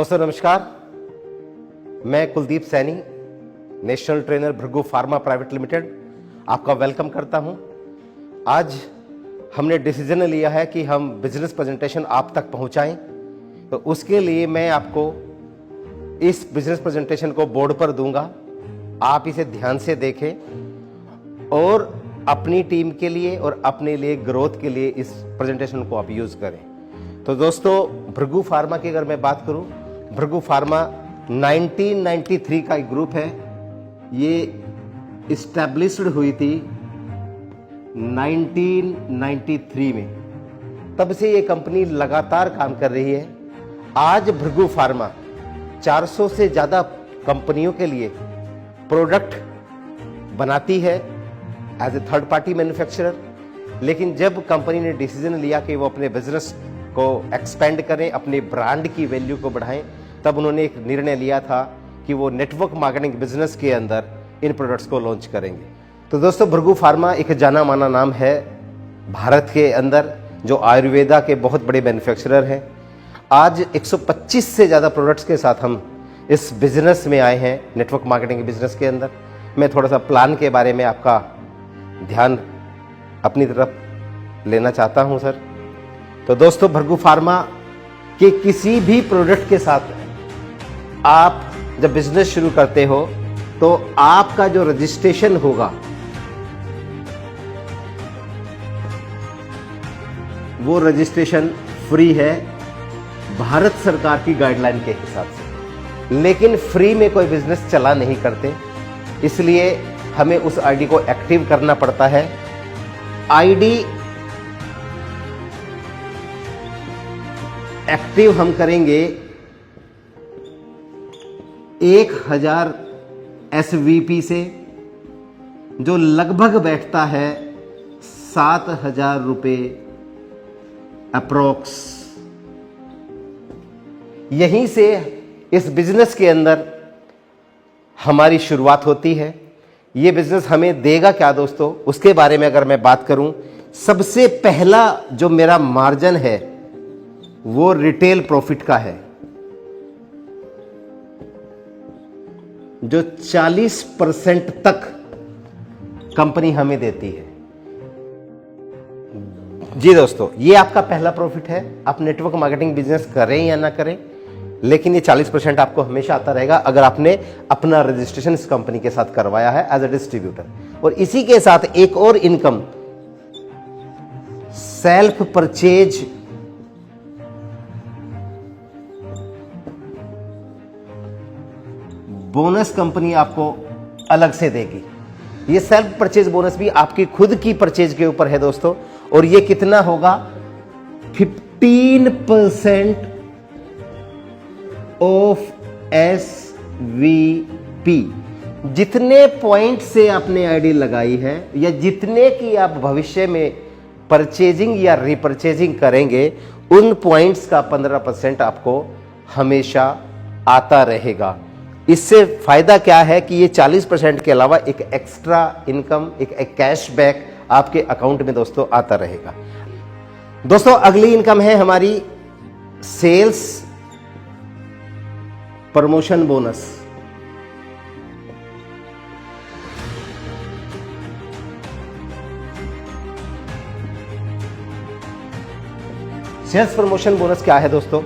दोस्तों नमस्कार, मैं Kuldeep Saini, national trainer Bhrigu pharma private limited आपका वेलकम करता हूं। आज हमने डिसीजन लिया है कि हम बिजनेस प्रेजेंटेशन आप तक पहुंचाएं, तो उसके लिए मैं आपको इस बिजनेस प्रेजेंटेशन को बोर्ड पर दूंगा। आप इसे ध्यान से देखें और अपनी टीम के लिए और अपने लिए ग्रोथ के लिए इस प्रेजेंटेशन को आप यूज करें। तो दोस्तों, भृगु फार्मा की अगर मैं बात करूं, भृगु फार्मा 1993 का एक ग्रुप है। ये इस्टेब्लिश्ड हुई थी 1993 में। तब से ये कंपनी लगातार काम कर रही है। आज भृगु फार्मा 400 से ज्यादा कंपनियों के लिए प्रोडक्ट बनाती है as a third party manufacturer. लेकिन जब कंपनी ने डिसीजन लिया कि वो अपने बिजनेस को एक्सपेंड करें, अपने ब्रांड की वैल्यू को बढ़ाएं, तब उन्होंने एक निर्णय लिया था कि वो नेटवर्क मार्केटिंग बिजनेस के अंदर इन प्रोडक्ट्स को लॉन्च करेंगे। तो दोस्तों, भृगु फार्मा एक जाना माना नाम है भारत के अंदर, जो आयुर्वेदा के बहुत बड़े मैन्युफैक्चरर हैं। आज 125 से ज़्यादा प्रोडक्ट्स के साथ हम इस बिजनेस में आए हैं, नेटवर्क मार्केटिंग बिजनेस के अंदर। मैं थोड़ा सा प्लान के बारे में आपका ध्यान अपनी तरफ लेना चाहता हूं सर। तो दोस्तों, भृगु फार्मा के किसी भी प्रोडक्ट के साथ आप जब बिजनेस शुरू करते हो तो आपका जो रजिस्ट्रेशन होगा वो रजिस्ट्रेशन फ्री है भारत सरकार की गाइडलाइन के हिसाब से। लेकिन फ्री में कोई बिजनेस चला नहीं करते, इसलिए हमें उस आईडी को एक्टिव करना पड़ता है। आईडी एक्टिव हम करेंगे 1000 SVP से, जो लगभग बैठता है 7000 रुपए अप्रोक्स। यहीं से इस बिजनेस के अंदर हमारी शुरुआत होती है। ये बिजनेस हमें देगा क्या दोस्तों, उसके बारे में अगर मैं बात करूं, सबसे पहला जो मेरा मार्जिन है वो रिटेल प्रॉफिट का है, जो 40% तक कंपनी हमें देती है। जी दोस्तों, ये आपका पहला प्रॉफिट है। आप नेटवर्क मार्केटिंग बिजनेस करें या ना करें, लेकिन ये 40% आपको हमेशा आता रहेगा अगर आपने अपना रजिस्ट्रेशन इस कंपनी के साथ करवाया है एज ए डिस्ट्रीब्यूटर। और इसी के साथ एक और income, self purchase bonus company आपको अलग से देगी। ये सेल्फ परचेज बोनस भी आपकी खुद की परचेज के ऊपर है दोस्तों। और ये कितना होगा, 15% ऑफ SVP। जितने पॉइंट से आपने आईडी लगाई है या जितने की आप भविष्य में परचेजिंग या रिपर्चेजिंग करेंगे, उन पॉइंट्स का 15% आपको हमेशा आता रहेगा। इससे फायदा क्या है कि ये 40% के अलावा एक एक्स्ट्रा इनकम, एक कैशबैक आपके अकाउंट में दोस्तों आता रहेगा। दोस्तों, अगली इनकम है हमारी sales promotion bonus. Sales promotion bonus क्या है दोस्तों,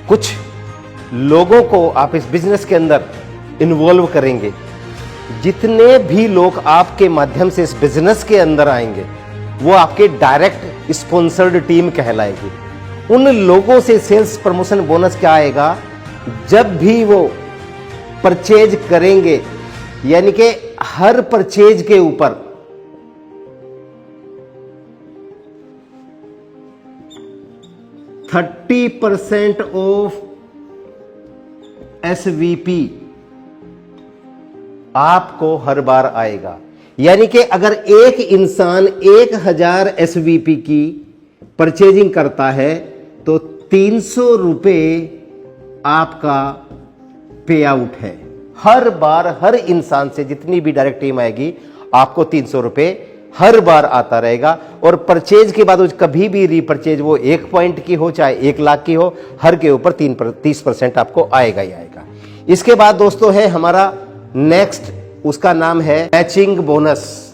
कुछ लोगों को आप इस बिजनेस के अंदर इन्वॉल्व करेंगे। जितने भी लोग आपके माध्यम से इस बिजनेस के अंदर आएंगे वो आपके डायरेक्ट स्पॉन्सर्ड टीम कहलाएगी। उन लोगों से सेल्स प्रमोशन बोनस क्या आएगा, जब भी वो परचेज करेंगे, यानी कि हर परचेज के ऊपर 30% ऑफ SVP आपको हर बार आएगा। यानी कि अगर एक इंसान 1000 SVP की परचेजिंग करता है तो 300 रुपए आपका पे आउट है। हर बार हर इंसान से जितनी भी डायरेक्ट टीम आएगी आपको 300 रुपए हर बार आता रहेगा। और परचेज के बाद कभी भी रीपरचेज वो 1 पॉइंट की हो चाहे 1 लाख की हो, हर के ऊपर 30% आपको आएगा ही आएगा। इसके बाद दोस्तों है हमारा नेक्स्ट, उसका नाम है मैचिंग बोनस।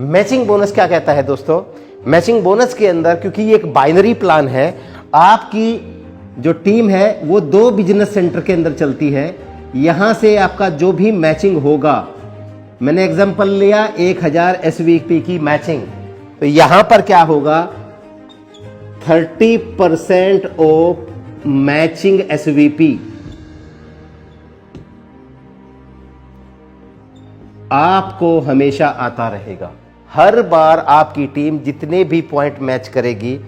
मैचिंग बोनस क्या कहता है दोस्तों? मैचिंग बोनस के अंदर, क्योंकि ये एक बाइनरी प्लान है, आपकी जो टीम है वो 2 बिजनेस सेंटर के अंदर चलती है। यहां से आपका जो भी मैचिंग होगा, मैंने एग्जांपल लिया 1000 एसवीपी की मैचिंग, तो यहां पर क्या होगा 30% ऑफ मैचिंग एसवीपी आपको हमेशा आता रहेगा। हर बार आपकी टीम जितने भी पॉइंट मैच करेगी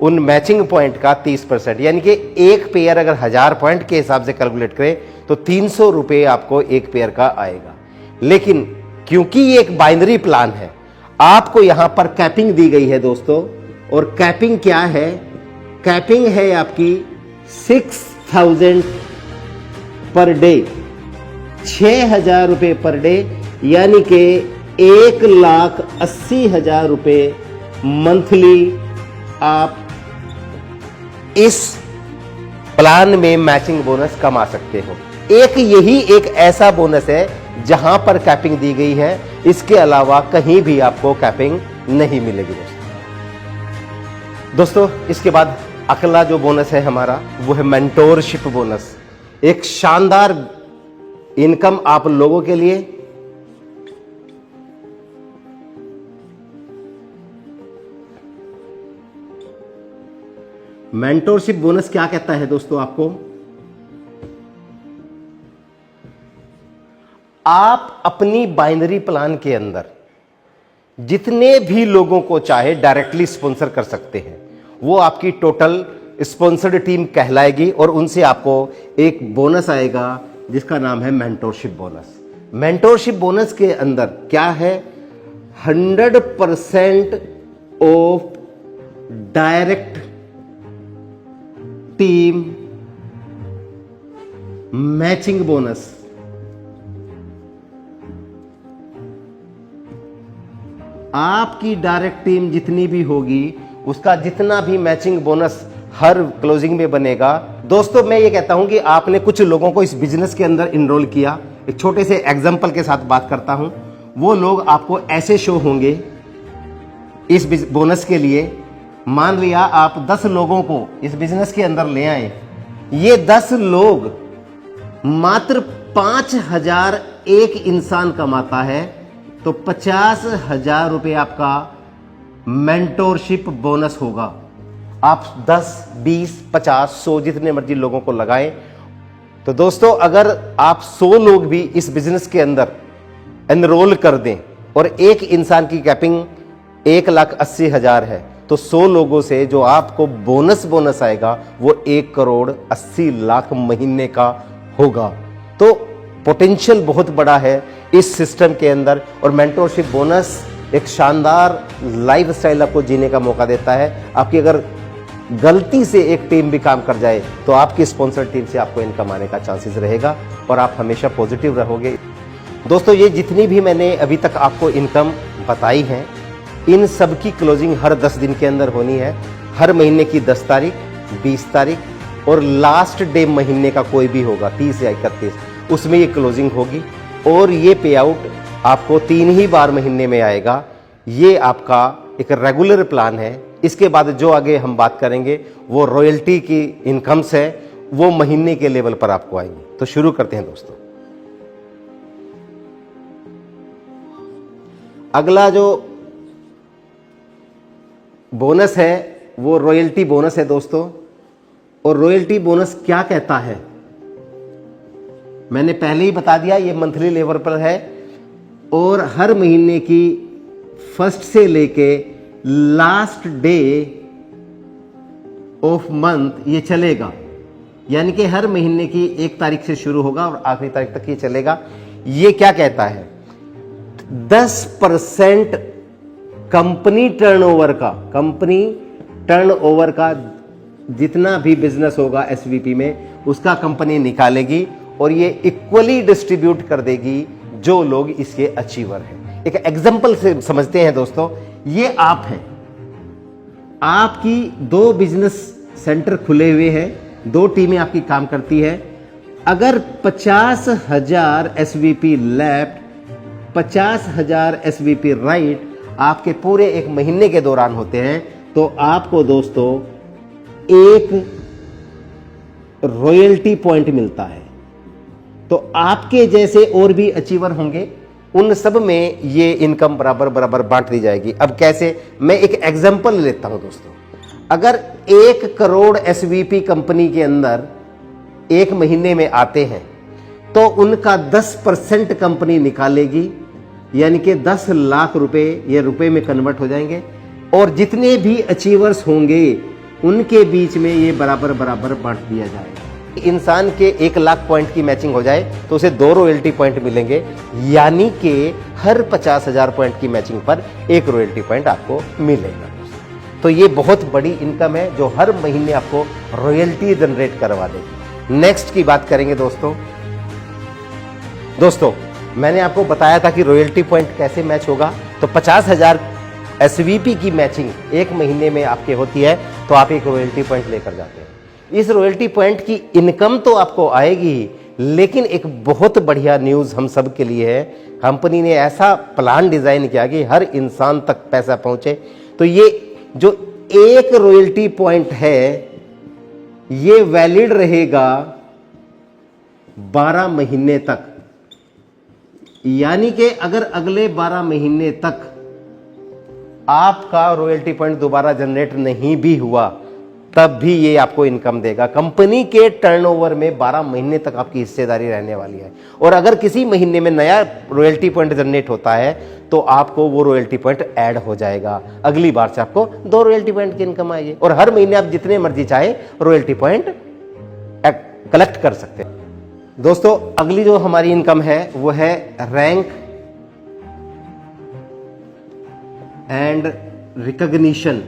उन मैचिंग पॉइंट का 30%, यानी कि एक पेयर अगर 1000 पॉइंट के हिसाब से कैलकुलेट करें तो 300 रुपए आपको एक पेयर का आएगा। लेकिन क्योंकि ये एक बाइनरी प्लान है, आपको यहां पर कैपिंग दी गई है दोस्तों। और कैपिंग क्या है? कैपिंग है आपकी 6000 पर डे, 6000 रुपए पर डे, यानी कि 1,80,000 रुपए मंथली आप इस प्लान में मैचिंग बोनस कमा सकते हो। यही एक ऐसा बोनस है जहां पर कैपिंग दी गई है, इसके अलावा कहीं भी आपको कैपिंग नहीं मिलेगी दोस्तों। इसके बाद अगला जो बोनस है हमारा वो है मेंटोरशिप बोनस। एक शानदार इनकम आप लोगों के लिए। मेंटोरशिप बोनस क्या कहता है दोस्तों? आपको आप अपनी बाइनरी प्लान के अंदर जितने भी लोगों को चाहे डायरेक्टली स्पॉन्सर कर सकते हैं, वो आपकी टोटल स्पॉन्सर्ड टीम कहलाएगी और उनसे आपको एक बोनस आएगा जिसका नाम है मेंटोरशिप बोनस। मेंटोरशिप बोनस के अंदर क्या है? 100% of direct team matching bonus. आपकी डायरेक्ट टीम जितनी भी होगी उसका जितना भी मैचिंग बोनस हर क्लोजिंग में बनेगा। दोस्तों मैं ये कहता हूं कि आपने कुछ लोगों को इस बिजनेस के अंदर इनरोल किया। एक छोटे से एग्जांपल के साथ बात करता हूं। वो लोग आपको ऐसे शो होंगे इस बोनस के लिए। मान लिया आप 10 लोगों को इस बिजनेस के अंदर ले आए, ये 10 लोग मात्र 5000 एक इंसान कमाता है, तो 50,000 रुपए आपका मेंटोरशिप बोनस होगा। आप 10, 20, 50, 100 जितने मर्जी लोगों को लगाएं। तो दोस्तों अगर आप 100 लोग भी इस बिजनेस के अंदर एनरोल कर दें और एक इंसान की कैपिंग 1,80,000 है, तो 100 लोगों से जो आपको बोनस आएगा वो 1,80,00,000 महीने का होगा। तो पोटेंशियल बहुत बड़ा है इस सिस्टम के अंदर। और मेंटोरशिप बोनस एक शानदार लाइफस्टाइल आपको जीने का मौका देता है। आपकी अगर गलती से एक टीम भी काम कर जाए तो आपकी स्पॉन्सर टीम से आपको इनकम आने का चांसेस रहेगा और आप हमेशा पॉजिटिव रहोगे। दोस्तों ये जितनी भी मैंने अभी तक आपको इनकम बताई है, इन सब की क्लोजिंग हर 10 दिन के अंदर होनी है। हर महीने की 10 तारीख, 20 तारीख और लास्ट डे महीने का कोई भी होगा 30 या 31, उसमें ये क्लोजिंग होगी। और ये पे आउट आपको 3 ही बार महीने में आएगा। ये आपका एक रेगुलर प्लान है। इसके बाद जो आगे हम बात करेंगे वो रॉयल्टी की इनकम्स है, वो महीने के लेवल पर आपको आएंगे। तो शुरू करते हैं दोस्तों। अगला जो बोनस है वो रॉयल्टी बोनस है दोस्तों। और रॉयल्टी बोनस क्या कहता है मैंने पहले ही बता दिया, ये मंथली लेवल पर है और हर महीने की फर्स्ट से लेके लास्ट डे ऑफ मंथ ये चलेगा। यानी कि हर महीने की 1 तारीख से शुरू होगा और आखिरी तारीख तक ये चलेगा। ये क्या कहता है? 10% कंपनी टर्नओवर का जितना भी बिजनेस होगा एसवीपी में उसका कंपनी निकालेगी और ये इक्वली डिस्ट्रीब्यूट कर देगी जो लोग इसके अचीवर हैं। एक एग्जांपल से समझते हैं दोस्तों, ये आप हैं, आपकी 2 बिजनेस सेंटर खुले हुए हैं, 2 टीमें आपकी काम करती है। अगर 50,000 एसवीपी लेफ्ट, 50,000 एसवीपी राइट आपके पूरे एक महीने के दौरान होते हैं तो आपको दोस्तों एक रॉयल्टी पॉइंट मिलता है। तो आपके जैसे और भी अचीवर होंगे, उन सब में ये इनकम बराबर बराबर बांट दी जाएगी। अब कैसे, मैं एक एग्जांपल लेता हूं दोस्तों। अगर 1 करोड़ एसवीपी कंपनी के अंदर एक महीने में आते हैं तो उनका 10% कंपनी निकालेगी, यानी कि 10 लाख रुपए ये रुपए में कन्वर्ट हो जाएंगे और जितने भी अचीवर्स होंगे उनके बीच में ये बराबर बराबर बांट दिया जाएगा। इंसान के 1 लाख पॉइंट की मैचिंग हो जाए तो उसे 2 रॉयल्टी पॉइंट मिलेंगे, यानी कि हर 50,000 पॉइंट की मैचिंग पर 1 रॉयल्टी पॉइंट आपको मिलेगा। तो ये बहुत बड़ी इनकम है जो हर महीने आपको रॉयल्टी जनरेट करवा देगी। नेक्स्ट की बात करेंगे दोस्तों मैंने आपको बताया था कि रॉयल्टी पॉइंट कैसे मैच होगा। तो 50,000 एसवीपी की मैचिंग एक महीने में आपके होती है तो आप एक रॉयल्टी पॉइंट लेकर जाते हैं। इस रॉयल्टी पॉइंट की इनकम तो आपको आएगी, लेकिन एक बहुत बढ़िया न्यूज हम सब के लिए है, कंपनी ने ऐसा प्लान डिजाइन किया कि हर इंसान तक पैसा पहुंचे। तो ये जो एक रॉयल्टी पॉइंट है ये वैलिड रहेगा 12 महीने तक, यानी कि अगर अगले 12 महीने तक आपका रॉयल्टी पॉइंट दोबारा जनरेट नहीं भी हुआ तब भी ये आपको इनकम देगा। कंपनी के टर्नओवर में 12 महीने तक आपकी हिस्सेदारी रहने वाली है। और अगर किसी महीने में नया रॉयल्टी पॉइंट जनरेट होता है तो आपको वो रॉयल्टी पॉइंट ऐड हो जाएगा, अगली बार से आपको 2 रॉयल्टी पॉइंट की इनकम आएगी और हर महीने आप जितने मर्जी चाहे रॉयल्टी पॉइंट कलेक्ट कर सकते हैं। दोस्तों अगली जो हमारी इनकम है वो है रैंक एंड रिकॉग्निशन।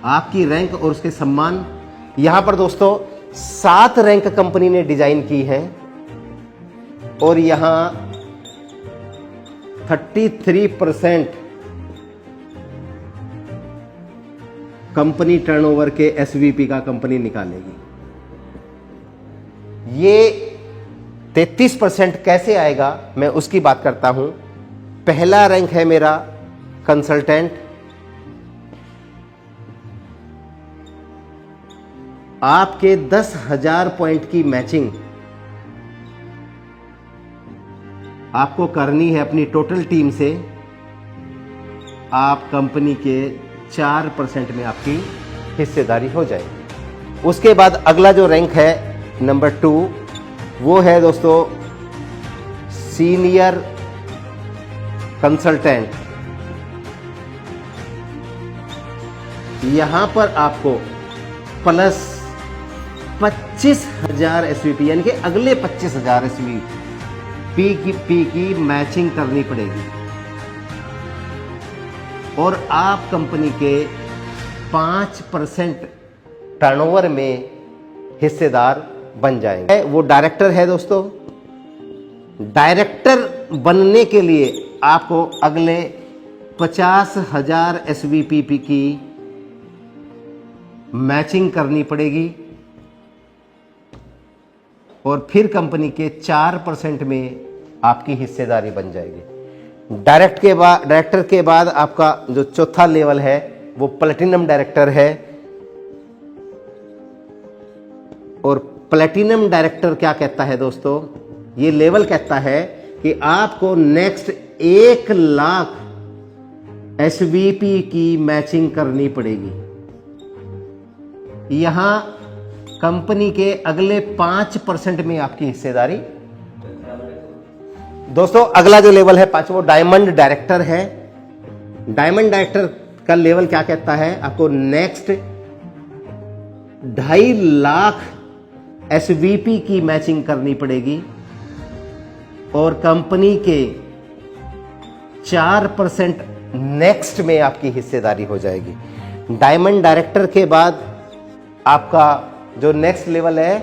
आपकी रैंक और उसके सम्मान। यहां पर दोस्तों 7 रैंक कंपनी ने डिजाइन की है और यहां 33% कंपनी टर्नओवर के एसवीपी का कंपनी निकालेगी। ये 33% कैसे आएगा मैं उसकी बात करता हूं। पहला रैंक है मेरा कंसल्टेंट, आपके 10,000 पॉइंट की मैचिंग आपको करनी है अपनी टोटल टीम से। आप कंपनी के 4% में आपकी हिस्सेदारी हो जाएगी। उसके बाद अगला जो रैंक है नंबर 2 वो है दोस्तों सीनियर कंसल्टेंट। यहां पर आपको प्लस 25,000 एसवीपी यानी कि अगले 25,000 एसवीपी की मैचिंग करनी पड़ेगी और आप कंपनी के 5% टर्नओवर में हिस्सेदार बन जाएंगे। वो डायरेक्टर है दोस्तों। डायरेक्टर बनने के लिए आपको अगले 50,000 एसवीपी की मैचिंग करनी पड़ेगी और फिर कंपनी के 4% में आपकी हिस्सेदारी बन जाएगी। डायरेक्टर के बाद आपका जो चौथा लेवल है वो प्लेटिनम डायरेक्टर है। और प्लेटिनम डायरेक्टर क्या कहता है दोस्तों, ये लेवल कहता है कि आपको नेक्स्ट 1 लाख एसवीपी की मैचिंग करनी पड़ेगी। यहां कंपनी के अगले 5% में आपकी हिस्सेदारी। दोस्तों अगला जो लेवल है 5 वो डायमंड डायरेक्टर है। डायमंड डायरेक्टर का लेवल क्या कहता है, आपको नेक्स्ट 2.5 लाख एसवीपी की मैचिंग करनी पड़ेगी। और कंपनी के 4% नेक्स्ट में आपकी हिस्सेदारी हो जाएगी। डायमंड डायरेक्टर के बाद आपका जो नेक्स्ट लेवल है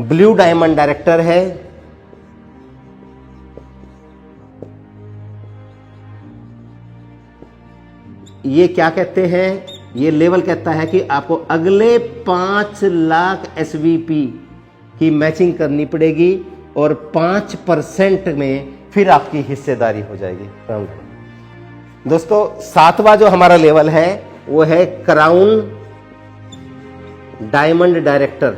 ब्लू डायमंड डायरेक्टर है। ये क्या कहते हैं, ये लेवल कहता है कि आपको अगले 5 लाख एसवीपी की मैचिंग करनी पड़ेगी और 5% में फिर आपकी हिस्सेदारी हो जाएगी। दोस्तों 7वां जो हमारा लेवल है वो है क्राउन डायमंड डायरेक्टर।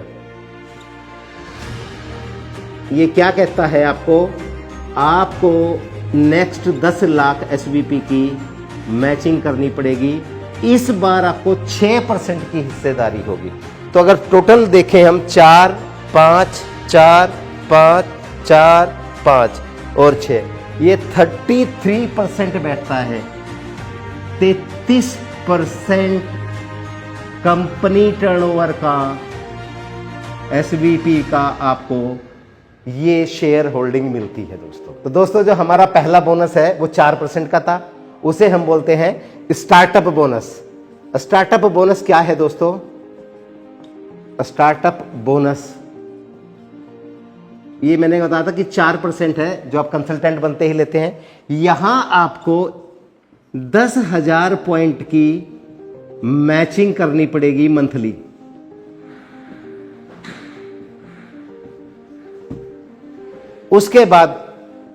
ये क्या कहता है, आपको नेक्स्ट 10 लाख एसवीपी की मैचिंग करनी पड़ेगी। इस बार आपको 6% की हिस्सेदारी होगी। तो अगर टोटल देखें हम 4, 5, 4, 5, 4, 5 और 6, ये 33% बैठता है। 33% कंपनी टर्नओवर का एसवीपी का आपको ये शेयर होल्डिंग मिलती है दोस्तों। तो दोस्तों जो हमारा पहला बोनस है वो 4% का था, उसे हम बोलते हैं स्टार्टअप बोनस। स्टार्टअप बोनस क्या है दोस्तों? स्टार्टअप बोनस ये मैंने बताया था कि 4% है जो आप कंसल्टेंट बनते ही लेते हैं। यहां आपको 10,000 पॉइंट की मैचिंग करनी पड़ेगी मंथली। उसके बाद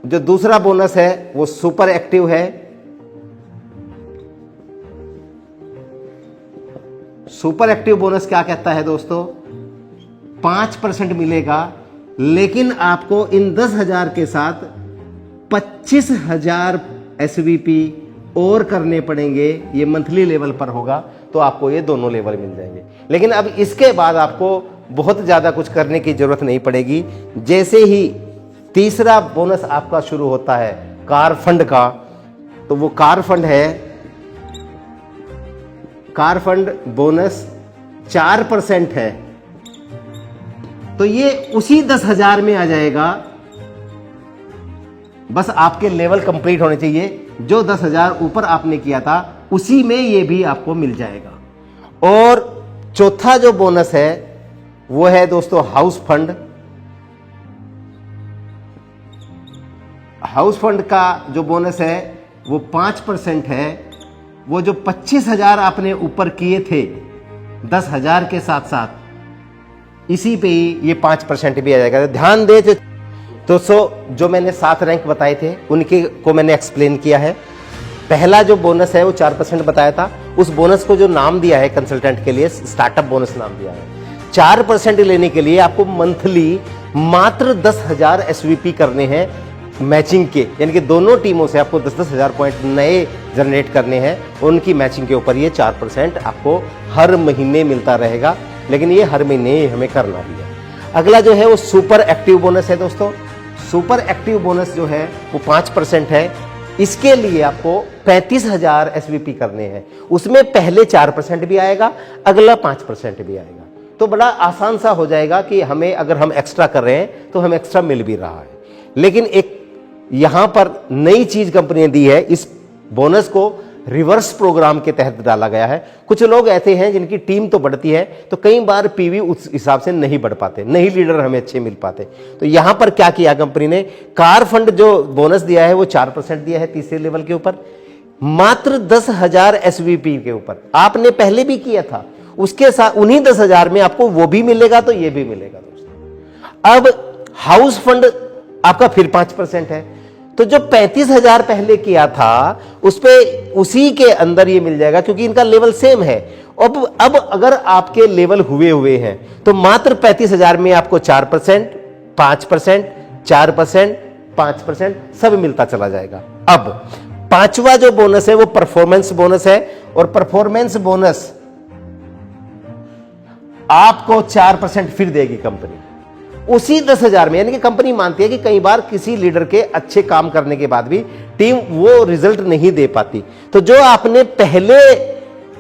जो दूसरा बोनस है वो सुपर एक्टिव है। सुपर एक्टिव बोनस क्या कहता है दोस्तों? 5% मिलेगा, लेकिन आपको इन 10,000 के साथ 25,000 एसवीपी और करने पड़ेंगे। ये मंथली लेवल पर होगा तो आपको ये दोनों लेवल मिल जाएंगे। लेकिन अब इसके बाद आपको बहुत ज्यादा कुछ करने की जरूरत नहीं पड़ेगी। जैसे ही तीसरा बोनस आपका शुरू होता है कार फंड का, तो वो कार फंड है, कार फंड बोनस 4% है, तो ये उसी 10,000 में आ जाएगा। बस आपके लेवल कंप्लीट होने चाहिए। जो 10,000 ऊपर आपने किया था उसी में ये भी आपको मिल जाएगा। और चौथा जो बोनस है वो है दोस्तों हाउस फंड। हाउस फंड का जो बोनस है वो 5% है। वो जो 25,000 आपने ऊपर किए थे 10,000 के साथ साथ, इसी पे ही ये 5% भी आ जाएगा। ध्यान दे तो जो मैंने 7 रैंक बताए थे उनके को मैंने एक्सप्लेन किया है। पहला जो बोनस है वो 4% बताया था। उस बोनस को जो नाम दिया है कंसल्टेंट के लिए स्टार्टअप बोनस नाम दिया है। 4% लेने के लिए आपको मंथली मात्र 10,000 एसवीपी करने हैं मैचिंग के, यानी कि दोनों टीमों से आपको 10,000 पॉइंट नए जनरेट करने हैं। उनकी मैचिंग के ऊपर ये 4% आपको हर महीने मिलता रहेगा, लेकिन ये हर महीने हमें करना भी है। अगला जो है वो सुपर एक्टिव बोनस है दोस्तों। सुपर एक्टिव बोनस जो है वो 5% है। इसके लिए आपको 35,000 एसवीपी करने हैं। उसमें पहले 4% भी आएगा, अगला 5% भी आएगा। तो बड़ा आसान सा हो जाएगा कि हमें अगर हम एक्स्ट्रा कर रहे हैं तो हमें एक्स्ट्रा मिल भी रहा है। लेकिन एक यहां पर नई चीज कंपनी ने दी है, इस बोनस को रिवर्स प्रोग्राम के तहत डाला गया है। कुछ लोग ऐसे हैं जिनकी टीम तो बढ़ती है तो कई बार पीवी उस हिसाब से नहीं बढ़ पाते, नहीं लीडर हमें अच्छे मिल पाते। तो यहां पर क्या किया कंपनी ने, कार फंड जो बोनस दिया है वो 4% दिया है तीसरे लेवल के ऊपर, मात्र 10,000 एसवीपी के ऊपर। आपने पहले भी किया था, उसके साथ उन्हीं 10,000 में आपको वो भी मिलेगा तो ये भी मिलेगा दोस्तों। अब हाउस फंड आपका फिर 5% है। तो जो 35,000 पहले किया था उस पे उसी के अंदर ये मिल जाएगा, क्योंकि इनका लेवल सेम है। अब अगर आपके लेवल हुए हैं तो मात्र 35,000 में आपको 4%, 5%, 4%, 5% सब मिलता चला जाएगा। अब पांचवा जो बोनस है वो परफॉर्मेंस बोनस है, और परफॉर्मेंस बोनस आपको 4% फिर देगी कंपनी उसी 10,000 में। यानी कि कंपनी मानती है कि कई बार किसी लीडर के अच्छे काम करने के बाद भी टीम वो रिजल्ट नहीं दे पाती, तो जो आपने पहले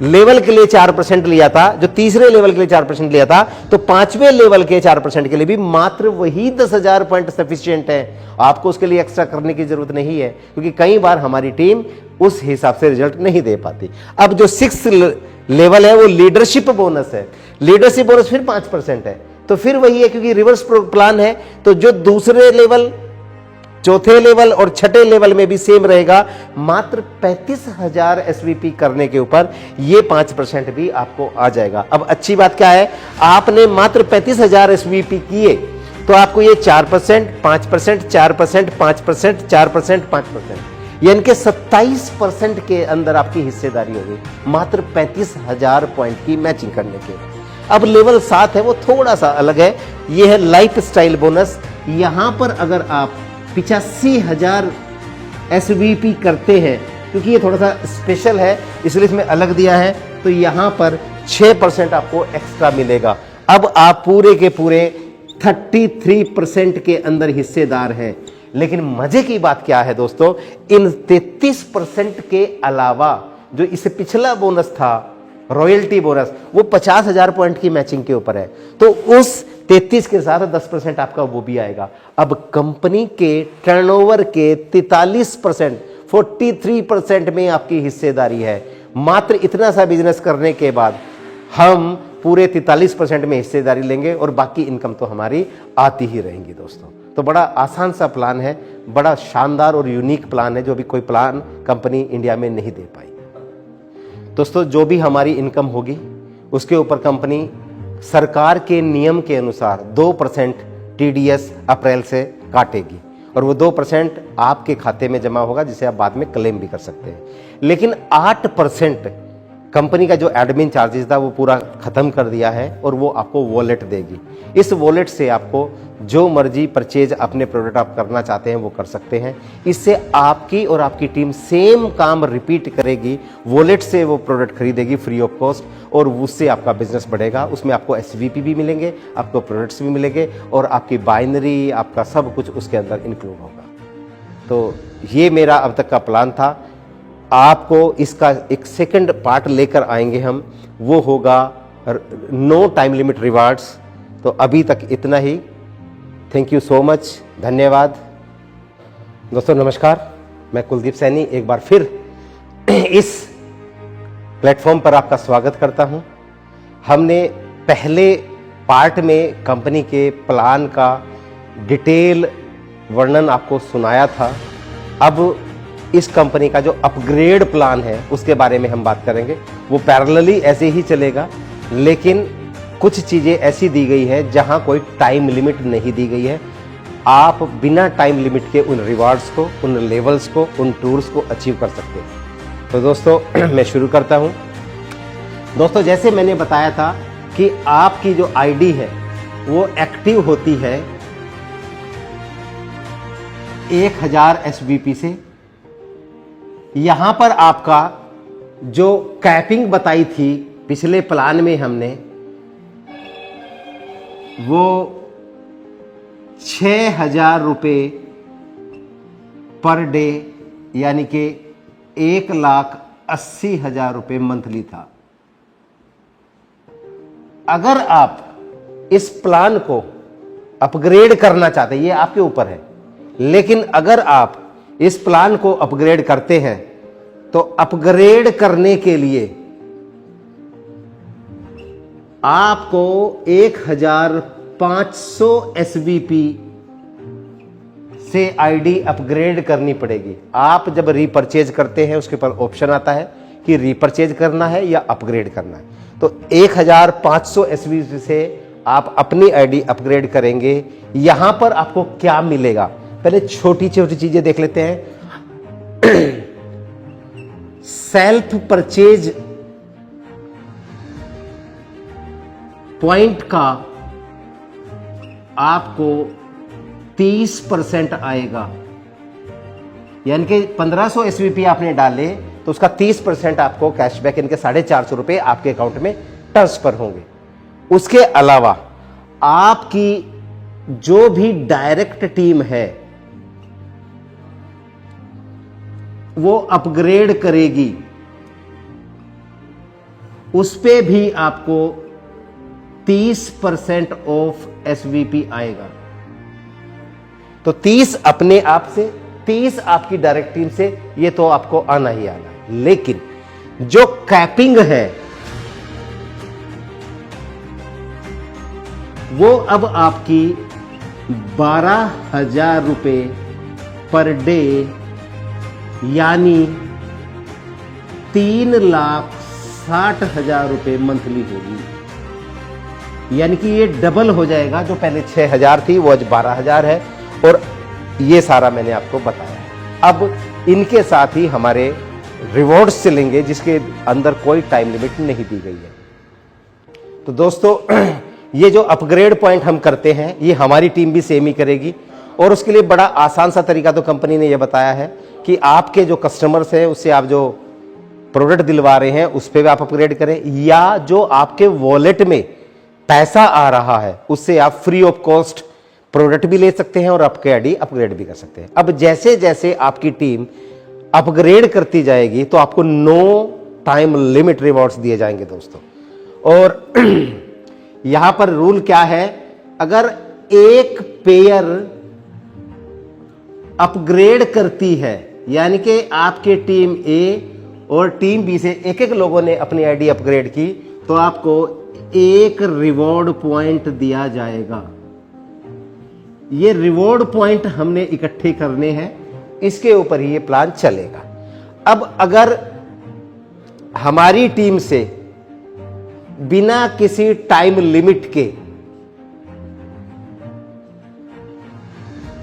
लेवल के लिए 4% लिया था, जो तीसरे लेवल के लिए 4% लिया था, तो पांचवें लेवल के 4% के लिए भी मात्र वही 10,000 पॉइंट सफिशिएंट है। आपको उसके लिए एक्स्ट्रा करने की जरूरत नहीं है, क्योंकि कई बार हमारी टीम उस हिसाब से रिजल्ट नहीं दे पाती। अब जो 6th लेवल है वो लीडरशिप बोनस है। लीडरशिप बोनस फिर 5% है, तो फिर वही है, क्योंकि रिवर्स प्लान है, तो जो दूसरे लेवल, चौथे लेवल और छठे लेवल में भी सेम रहेगा। मात्र 35,000 एसवीपी करने के ऊपर ये 5% भी आपको आ जाएगा। अब अच्छी बात क्या है, आपने मात्र 35,000 एसवीपी किए तो आपको ये 4%, 5%, 4%, 5%, 4%, 5%, यानी कि 27% के अंदर आपकी हिस्सेदारी होगी मात्र 35,000 पॉइंट की मैचिंग करने के। अब लेवल 7 है, वो थोड़ा सा अलग है, ये है लाइफ स्टाइल बोनस। यहां पर अगर आप 85,000 एसवीपी करते हैं, क्योंकि ये थोड़ा सा स्पेशल है इसलिए इसमें अलग दिया है, तो यहां पर 6% आपको एक्स्ट्रा मिलेगा। अब आप पूरे के पूरे 33% के अंदर हिस्सेदार हैं। लेकिन मजे की बात क्या है दोस्तों, इन 33% के अलावा जो इससे पिछला बोनस था, रॉयल्टी बोनस, वो 50,000 पॉइंट की मैचिंग के ऊपर है, तो उस 33 के साथ 10% आपका वो भी आएगा। अब कंपनी के टर्नओवर के 43%, 43% में आपकी हिस्सेदारी है। मात्र इतना सा बिजनेस करने के बाद हम पूरे 43% में हिस्सेदारी लेंगे और बाकी इनकम तो हमारी आती ही रहेंगी दोस्तों। तो बड़ा आसान सा प्लान है, बड़ा शानदार और यूनिक प्लान है, जो भी कोई प्लान कंपनी इंडिया में नहीं दे पाई। दोस्तों, जो भी हमारी इनकम होगी उसके ऊपर कंपनी सरकार के नियम के अनुसार 2% टीडीएस अप्रैल से काटेगी, और वो 2% आपके खाते में जमा होगा, जिसे आप बाद में क्लेम भी कर सकते हैं। लेकिन 8% कंपनी का जो एडमिन चार्जेस था वो पूरा खत्म कर दिया है, और वो आपको वॉलेट देगी। इस वॉलेट से आपको जो मर्जी परचेज अपने प्रोडक्ट आप करना चाहते हैं वो कर सकते हैं। इससे आपकी और आपकी टीम सेम काम रिपीट करेगी, वॉलेट से वो प्रोडक्ट खरीदेगी फ्री ऑफ कॉस्ट, और उससे आपका बिजनेस बढ़ेगा। उसमें आपको एसवीपी भी मिलेंगे, आपको प्रोडक्ट्स भी मिलेंगे, और आपकी बाइनरी, आपका सब कुछ उसके अंदर इंक्लूड होगा। तो ये मेरा अब तक का प्लान था। आपको इसका एक सेकंड पार्ट लेकर आएंगे हम, वो होगा नो टाइम लिमिट रिवार्ड्स। तो अभी तक इतना ही। थैंक यू सो मच, धन्यवाद दोस्तों। नमस्कार, मैं कुलदीप सैनी एक बार फिर इस प्लेटफॉर्म पर आपका स्वागत करता हूं। हमने पहले पार्ट में कंपनी के प्लान का डिटेल वर्णन आपको सुनाया था। अब इस कंपनी का जो अपग्रेड प्लान है उसके बारे में हम बात करेंगे। वो पैरेलली ऐसे ही चलेगा, लेकिन कुछ चीजें ऐसी दी गई है जहां कोई टाइम लिमिट नहीं दी गई है। आप बिना टाइम लिमिट के उन रिवार्ड्स को, उन लेवल्स को, उन टूर्स को अचीव कर सकते हैं। तो दोस्तों मैं शुरू करता हूं। दोस्तों, जैसे मैंने बताया था कि आपकी जो आईडी है वो एक्टिव होती है 1000 एसवीपी से। यहां पर आपका जो कैपिंग बताई थी पिछले प्लान में हमने, वो 6,000 रुपये पर डे, यानी कि 1,80,000 रुपये मंथली था। अगर आप इस प्लान को अपग्रेड करना चाहते हैं, ये आपके ऊपर है, लेकिन अगर आप इस प्लान को अपग्रेड करते हैं तो अपग्रेड करने के लिए आपको 1,500 एसवीपी से आईडी अपग्रेड करनी पड़ेगी। आप जब रीपरचेज करते हैं उसके ऊपर ऑप्शन आता है कि रीपरचेज करना है या अपग्रेड करना है। तो 1,500 एसवीपी से आप अपनी आईडी अपग्रेड करेंगे। यहां पर आपको क्या मिलेगा, पहले छोटी छोटी चीजें देख लेते हैं। सेल्फ परचेज पॉइंट का आपको 30% आएगा, यानी कि 1500 एसवीपी आपने डाले तो उसका 30% आपको कैशबैक, इनके 450 रुपए आपके अकाउंट में ट्रांसफर होंगे। उसके अलावा आपकी जो भी डायरेक्ट टीम है वो अपग्रेड करेगी उस पे भी आपको 30% ऑफ SVP आएगा। तो 30 अपने आप से, 30 आपकी डायरेक्ट टीम से, ये तो आपको आना ही आना है। लेकिन जो कैपिंग है वो अब आपकी 12,000 रुपए पर डे, यानी 3,60,000 रुपए मंथली होगी। यानी कि ये डबल हो जाएगा। जो पहले 6,000 थी वो आज 12,000 है। और ये सारा मैंने आपको बताया। अब इनके साथ ही हमारे रिवॉर्ड्स चलेंगे जिसके अंदर कोई टाइम लिमिट नहीं दी गई है। तो दोस्तों ये जो अपग्रेड पॉइंट हम करते हैं ये हमारी टीम भी सेम ही करेगी। और उसके लिए बड़ा आसान सा तरीका तो कंपनी ने यह बताया है कि आपके जो कस्टमर्स हैं उससे आप जो प्रोडक्ट दिलवा रहे हैं उस पर भी आप अपग्रेड करें, या जो आपके वॉलेट में पैसा आ रहा है उससे आप फ्री ऑफ कॉस्ट प्रोडक्ट भी ले सकते हैं और आपके आईडी अपग्रेड भी कर सकते हैं। अब जैसे जैसे आपकी टीम अपग्रेड करती जाएगी तो आपको नो टाइम लिमिट रिवॉर्ड्स दिए जाएंगे दोस्तों। और यहां पर रूल क्या है, अगर एक पेयर अपग्रेड करती है, यानी कि आपके टीम ए और टीम बी से एक एक लोगों ने अपनी आईडी अपग्रेड की, तो आपको एक रिवॉर्ड पॉइंट दिया जाएगा। ये रिवॉर्ड पॉइंट हमने इकट्ठे करने हैं, इसके ऊपर ही ये प्लान चलेगा। अब अगर हमारी टीम से बिना किसी टाइम लिमिट के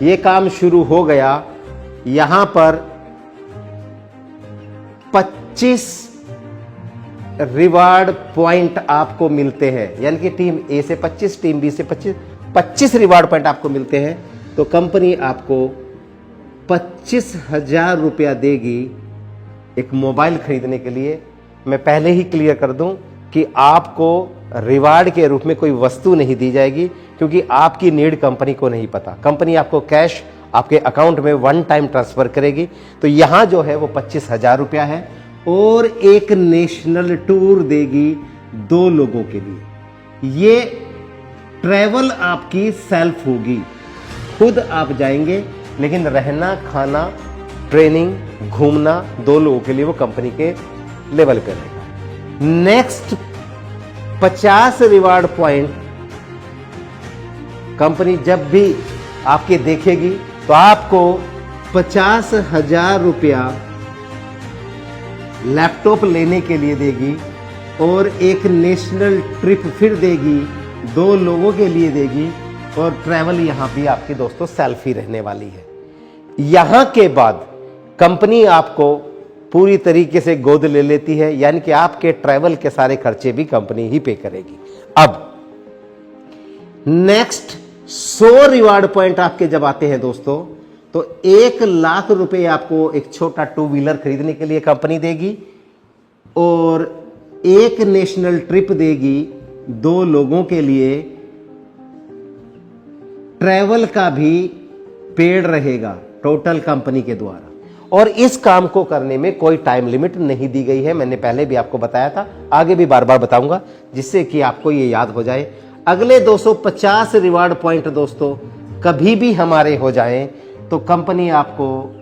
ये काम शुरू हो गया, यहां पर 25 रिवार्ड पॉइंट आपको मिलते हैं। यानी कि टीम ए से 25, टीम बी से 25 रिवार्ड पॉइंट आपको मिलते हैं। तो कंपनी आपको 25,000 रुपया देगी एक मोबाइल खरीदने के लिए। मैं पहले ही क्लियर कर दूं कि आपको रिवार्ड के रूप में कोई वस्तु नहीं दी जाएगी, क्योंकि आपकी नीड कंपनी को नहीं पता। कंपनी आपको कैश आपके अकाउंट में वन टाइम ट्रांसफर करेगी। तो यहां जो है वो 25,000 रुपया है और एक नेशनल टूर देगी 2 लोगों के लिए। ये ट्रैवल आपकी सेल्फ होगी, खुद आप जाएंगे, लेकिन रहना, खाना, ट्रेनिंग, घूमना 2 लोगों के लिए वो कंपनी के लेवल पे रहेगा। नेक्स्ट 50 रिवार्ड पॉइंट कंपनी जब भी आपके देखेगी तो आपको 50,000 रुपया लैपटॉप लेने के लिए देगी और एक नेशनल ट्रिप फिर देगी, 2 लोगों के लिए देगी। और ट्रैवल यहां भी आपकी दोस्तों सेल्फ ही रहने वाली है। यहां के बाद कंपनी आपको पूरी तरीके से गोद ले लेती है, यानी कि आपके ट्रैवल के सारे खर्चे भी कंपनी ही पे करेगी। अब नेक्स्ट 100 रिवार्ड पॉइंट आपके जब आते हैं दोस्तों, तो 1 लाख रुपए आपको एक छोटा 2 व्हीलर खरीदने के लिए कंपनी देगी और एक नेशनल ट्रिप देगी 2 लोगों के लिए। ट्रैवल का भी पेड रहेगा टोटल कंपनी के द्वारा। और इस काम को करने में कोई टाइम लिमिट नहीं दी गई है। मैंने पहले भी आपको बताया था, आगे भी बार बार बताऊंगा, जिससे कि आपको ये याद हो जाए। अगले 250 रिवार्ड पॉइंट दोस्तों कभी भी हमारे हो जाएं तो कंपनी आपको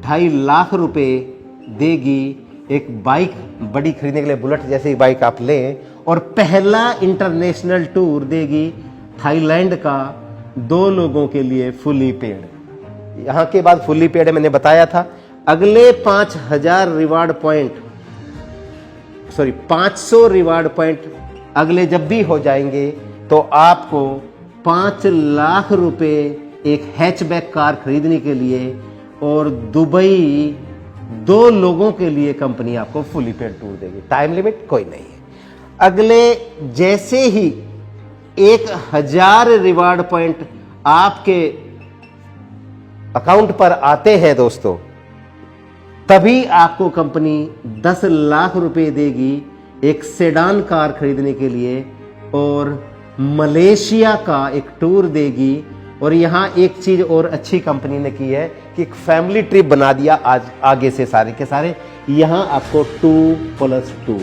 2.5 लाख रुपए देगी एक बाइक बड़ी खरीदने के लिए, बुलेट जैसी बाइक आप लें, और पहला इंटरनेशनल टूर देगी थाईलैंड का 2 लोगों के लिए फुली पेड। यहां के बाद फुली पेड मैंने बताया था। अगले 5,000 रिवार्ड पॉइंट, 500 रिवार्ड पॉइंट अगले जब भी हो जाएंगे तो आपको 5 लाख रुपए एक हैचबैक कार खरीदने के लिए और दुबई 2 लोगों के लिए कंपनी आपको फुली पेड टूर देगी। टाइम लिमिट कोई नहीं है। अगले जैसे ही 1,000 रिवार्ड पॉइंट आपके अकाउंट पर आते हैं दोस्तों, तभी आपको कंपनी 10 लाख रुपए देगी एक सेडान कार खरीदने के लिए और मलेशिया का एक टूर देगी। और यहां एक चीज और अच्छी कंपनी ने की है कि एक फैमिली ट्रिप बना दिया आज आगे से सारे के सारे। यहां आपको 2+2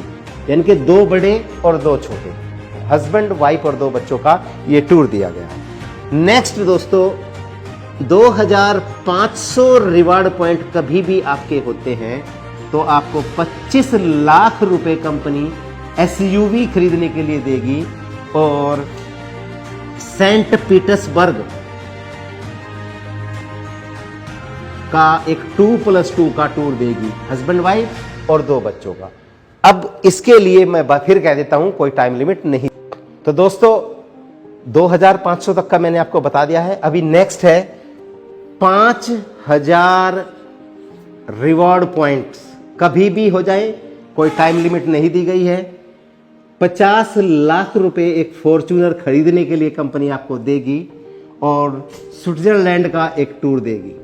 यानी कि 2 बड़े और 2 छोटे, हस्बैंड वाइफ और 2 बच्चों का ये टूर दिया गया है। नेक्स्ट दोस्तों, 2500 रिवार्ड पॉइंट कभी भी आपके होते हैं तो आपको 25 लाख रुपए कंपनी एसयूवी खरीदने के लिए देगी और सेंट पीटर्सबर्ग का एक 2+2 का टूर देगी, हस्बैंड वाइफ और 2 बच्चों का। अब इसके लिए मैं फिर कह देता हूं, कोई टाइम लिमिट नहीं। तो दोस्तों 2500 तक का मैंने आपको बता दिया है। अभी नेक्स्ट है 5000 रिवॉर्ड पॉइंट्स, कभी भी हो जाए, कोई टाइम लिमिट नहीं दी गई है। 50 लाख रुपए एक फॉर्च्यूनर खरीदने के लिए कंपनी आपको देगी और स्विट्जरलैंड का एक टूर देगी,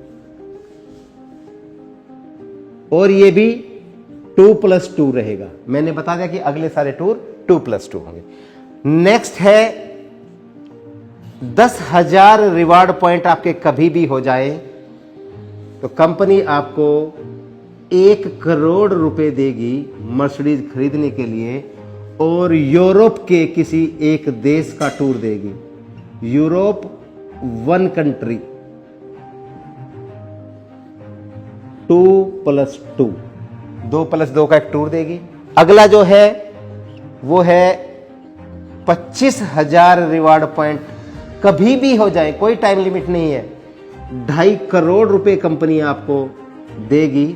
और ये भी 2+2 रहेगा। मैंने बता दिया कि अगले सारे टूर 2+2 होंगे। नेक्स्ट है 10,000 रिवार्ड पॉइंट आपके कभी भी हो जाए तो कंपनी आपको 1 करोड़ रुपए देगी मर्सिडीज खरीदने के लिए और यूरोप के किसी एक देश का टूर देगी, यूरोप 1 कंट्री, 2+2, 2+2 का एक टूर देगी। अगला जो है वो है 25,000 रिवार्ड पॉइंट, कभी भी हो जाए, कोई टाइम लिमिट नहीं है। 2.5 करोड़ रुपए कंपनी आपको देगी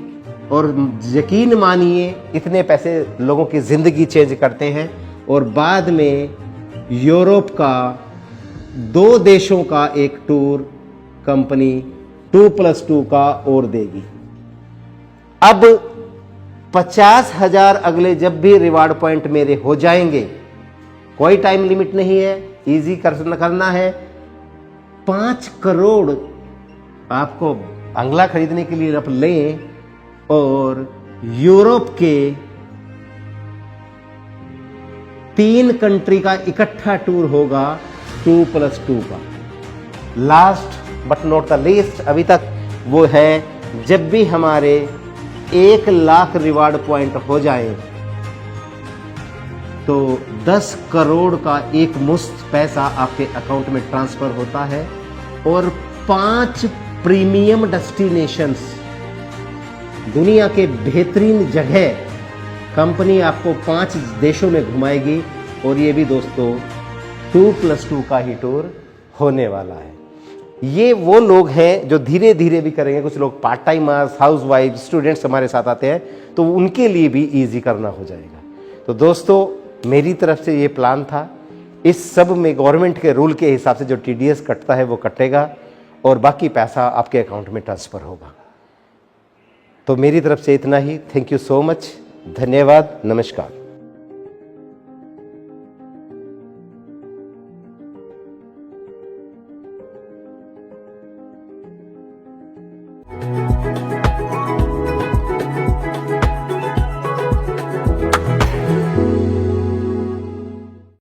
और यकीन मानिए इतने पैसे लोगों की जिंदगी चेंज करते हैं। और बाद में यूरोप का 2 देशों का एक टूर कंपनी 2+2 का और देगी। अब 50,000 अगले जब भी रिवार्ड पॉइंट मेरे हो जाएंगे, कोई टाइम लिमिट नहीं है, इजी करना है। 5 करोड़ आपको अंगला खरीदने के लिए आप लें और यूरोप के 3 कंट्री का इकट्ठा टूर होगा 2+2 का। Last but not the least अभी तक वो है, जब भी हमारे 1 लाख रिवार्ड पॉइंट हो जाए तो 10 करोड़ का एक मुश्त पैसा आपके अकाउंट में ट्रांसफर होता है और 5 प्रीमियम डेस्टिनेशंस, दुनिया के बेहतरीन जगह कंपनी आपको 5 देशों में घुमाएगी। और ये भी दोस्तों 2+2 का ही टूर होने वाला है। ये वो लोग हैं जो धीरे धीरे भी करेंगे। कुछ लोग part timers, house wife, students हमारे साथ आते हैं तो उनके लिए भी इजी करना हो जाएगा। तो दोस्तों मेरी तरफ से ये प्लान था। इस सब में गवर्नमेंट के रूल के हिसाब से जो टीडीएस कटता है वो कटेगा और बाकी पैसा आपके अकाउंट में ट्रांसफर होगा। तो मेरी तरफ से इतना ही। Thank you so much. धन्यवाद। नमस्कार।